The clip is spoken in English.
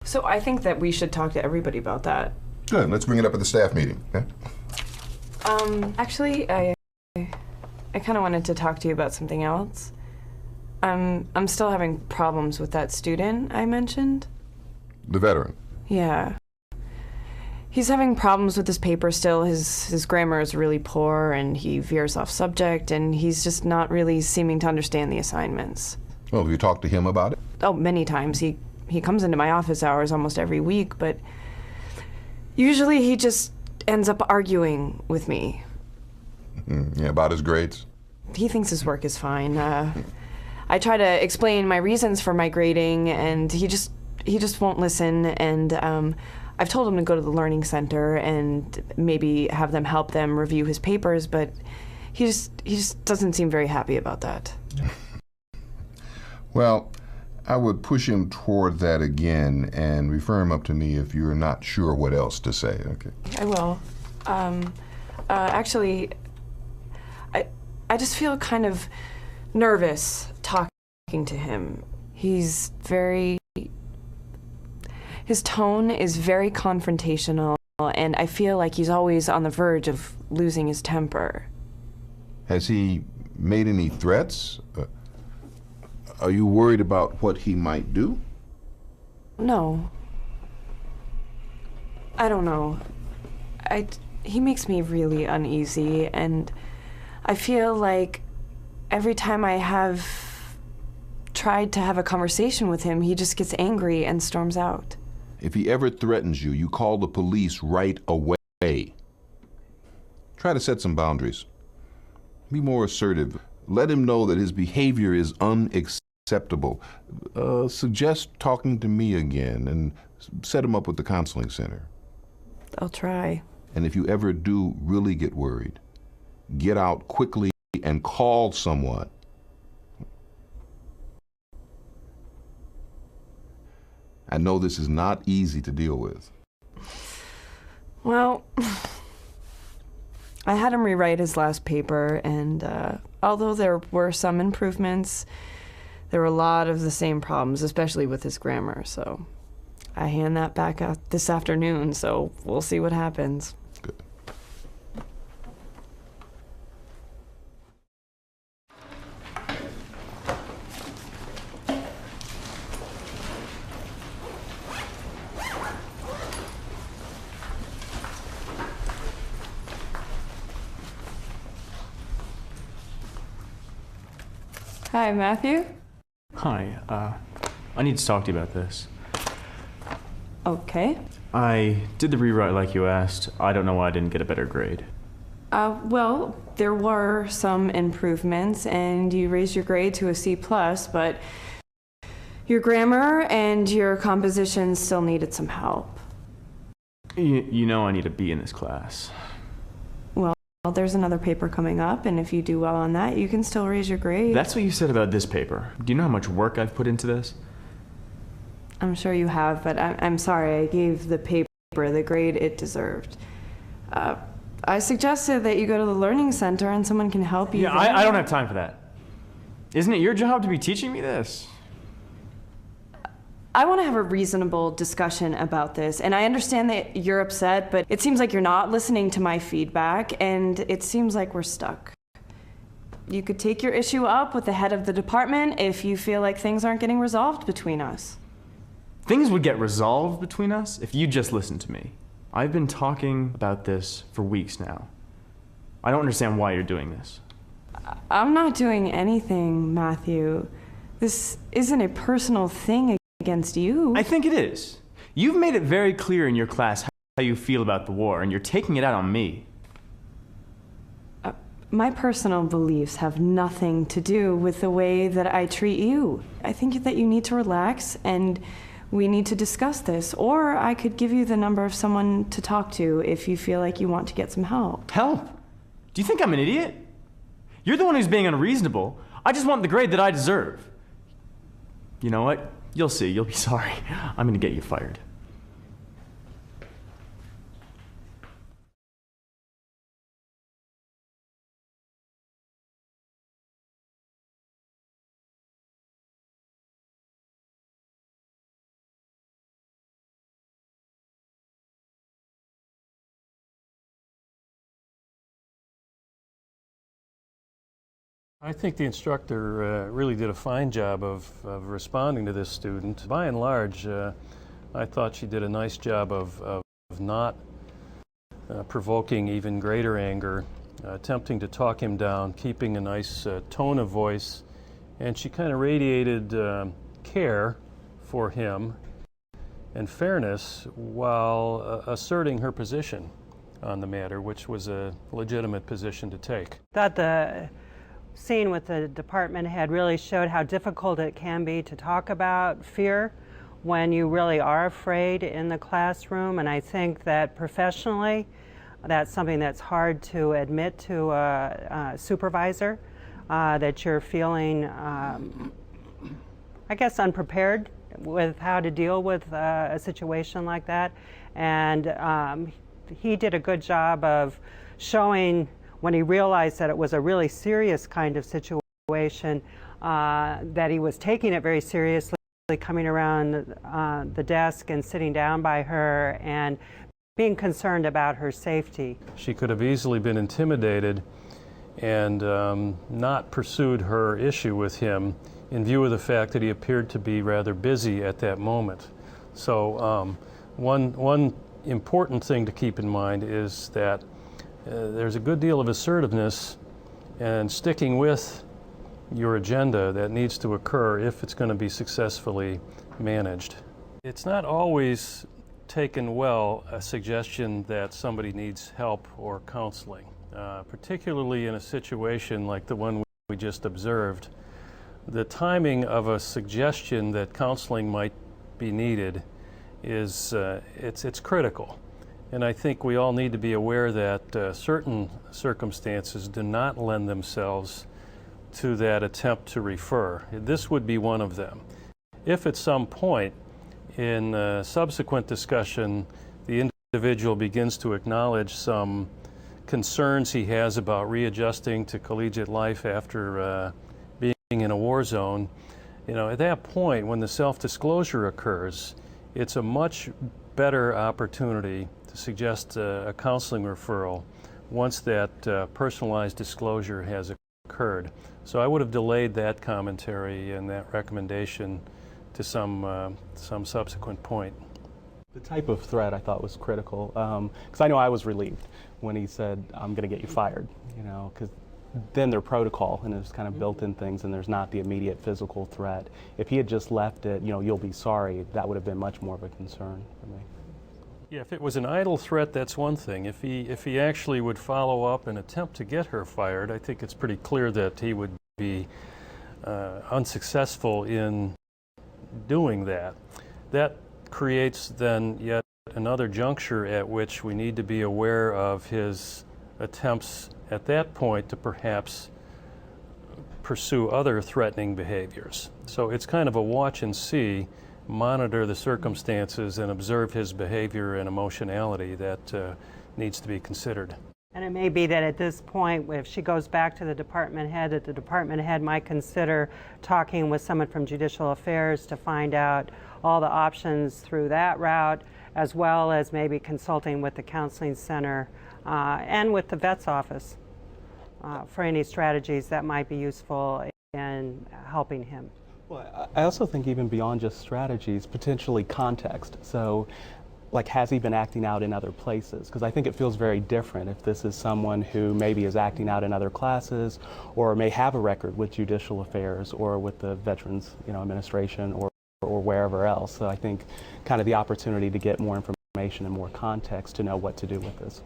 So I think that we should talk to everybody about that. Good. Let's bring it up at the staff meeting. Okay? Actually, I kind of wanted to talk to you about something else. I'm still having problems with that student I mentioned. The veteran. Yeah. He's having problems with his paper still. His grammar is really poor, and he veers off subject, and he's just not really seeming to understand the assignments. Well, have you talked to him about it? Oh, many times. He comes into my office hours almost every week, but usually he just ends up arguing with me. Yeah, about his grades? He thinks his work is fine. I try to explain my reasons for my grading, and he just won't listen, and I've told him to go to the Learning Center and maybe have them help them review his papers, but he just doesn't seem very happy about that. Well, I would push him toward that again and refer him up to me if you're not sure what else to say, okay? I will. Actually, I just feel kind of nervous talking to him. His tone is very confrontational, and I feel like he's always on the verge of losing his temper. Has he made any threats? Are you worried about what he might do? No. I don't know. He makes me really uneasy, and I feel like every time I have tried to have a conversation with him, he just gets angry and storms out. If he ever threatens you, you call the police right away. Try to set some boundaries. Be more assertive. Let him know that his behavior is unacceptable. Suggest talking to me again and set him up with the counseling center. I'll try. And if you ever do really get worried, get out quickly and call someone. I know this is not easy to deal with. Well, I had him rewrite his last paper, and although there were some improvements, there were a lot of the same problems, especially with his grammar, so I hand that back out this afternoon, so we'll see what happens. Good. Hi, Matthew. Hi, I need to talk to you about this. Okay. I did the rewrite like you asked. I don't know why I didn't get a better grade. Well, there were some improvements, and you raised your grade to a C+, but your grammar and your composition still needed some help. You know I need a B in this class. Well, there's another paper coming up, and if you do well on that, you can still raise your grade. That's what you said about this paper. Do you know how much work I've put into this? I'm sure you have, but I'm sorry I gave the paper the grade it deserved. I suggested that you go to the Learning Center and someone can help you. Yeah, I don't have time for that. Isn't it your job to be teaching me this? I want to have a reasonable discussion about this, and I understand that you're upset, but it seems like you're not listening to my feedback, and it seems like we're stuck. You could take your issue up with the head of the department if you feel like things aren't getting resolved between us. Things would get resolved between us if you just listened to me. I've been talking about this for weeks now. I don't understand why you're doing this. I'm not doing anything, Matthew. This isn't a personal thing against you. I think it is. You've made it very clear in your class how you feel about the war, and you're taking it out on me. My personal beliefs have nothing to do with the way that I treat you. I think that you need to relax, and we need to discuss this, or I could give you the number of someone to talk to if you feel like you want to get some help. Help? Do you think I'm an idiot? You're the one who's being unreasonable. I just want the grade that I deserve. You know what? You'll see. You'll be sorry. I'm gonna get you fired. I think the instructor really did a fine job of responding to this student. By and large, I thought she did a nice job of not provoking even greater anger, attempting to talk him down, keeping a nice tone of voice, and she kind of radiated care for him and fairness while asserting her position on the matter, which was a legitimate position to take. Thought the scene with the department head really showed how difficult it can be to talk about fear when you really are afraid in the classroom, and I think that professionally that's something that's hard to admit to a supervisor, that you're feeling, I guess, unprepared with how to deal with a situation like that. And he did a good job of showing, when he realized that it was a really serious kind of situation, that he was taking it very seriously, coming around the desk and sitting down by her and being concerned about her safety. She could have easily been intimidated and not pursued her issue with him in view of the fact that he appeared to be rather busy at that moment. So one important thing to keep in mind is that there's a good deal of assertiveness and sticking with your agenda that needs to occur if it's going to be successfully managed. It's not always taken well, a suggestion that somebody needs help or counseling, particularly in a situation like the one we just observed. The timing of a suggestion that counseling might be needed is it's critical. And I think we all need to be aware that certain circumstances do not lend themselves to that attempt to refer. This would be one of them. If at some point in subsequent discussion the individual begins to acknowledge some concerns he has about readjusting to collegiate life after being in a war zone, at that point when the self-disclosure occurs, it's a much better opportunity to suggest a counseling referral once that personalized disclosure has occurred. So I would have delayed that commentary and that recommendation to some subsequent point. The type of threat I thought was critical, because I know I was relieved when he said, "I'm going to get you fired," because then their protocol and there's kind of built-in things, and there's not the immediate physical threat. If he had just left it, "You'll be sorry," that would have been much more of a concern for me. Yeah, if it was an idle threat, that's one thing. If he actually would follow up and attempt to get her fired, I think it's pretty clear that he would be unsuccessful in doing that. That creates then yet another juncture at which we need to be aware of his attempts at that point to perhaps pursue other threatening behaviors. So it's kind of a watch and see, monitor the circumstances and observe his behavior and emotionality that needs to be considered. And it may be that at this point, if she goes back to the department head, that the department head might consider talking with someone from Judicial Affairs to find out all the options through that route, as well as maybe consulting with the counseling center and with the vet's office for any strategies that might be useful in helping him. Well, I also think even beyond just strategies, potentially context. So, like, has he been acting out in other places? Because I think it feels very different if this is someone who maybe is acting out in other classes or may have a record with Judicial Affairs or with the Veterans Administration or wherever else. So I think kind of the opportunity to get more information and more context to know what to do with this.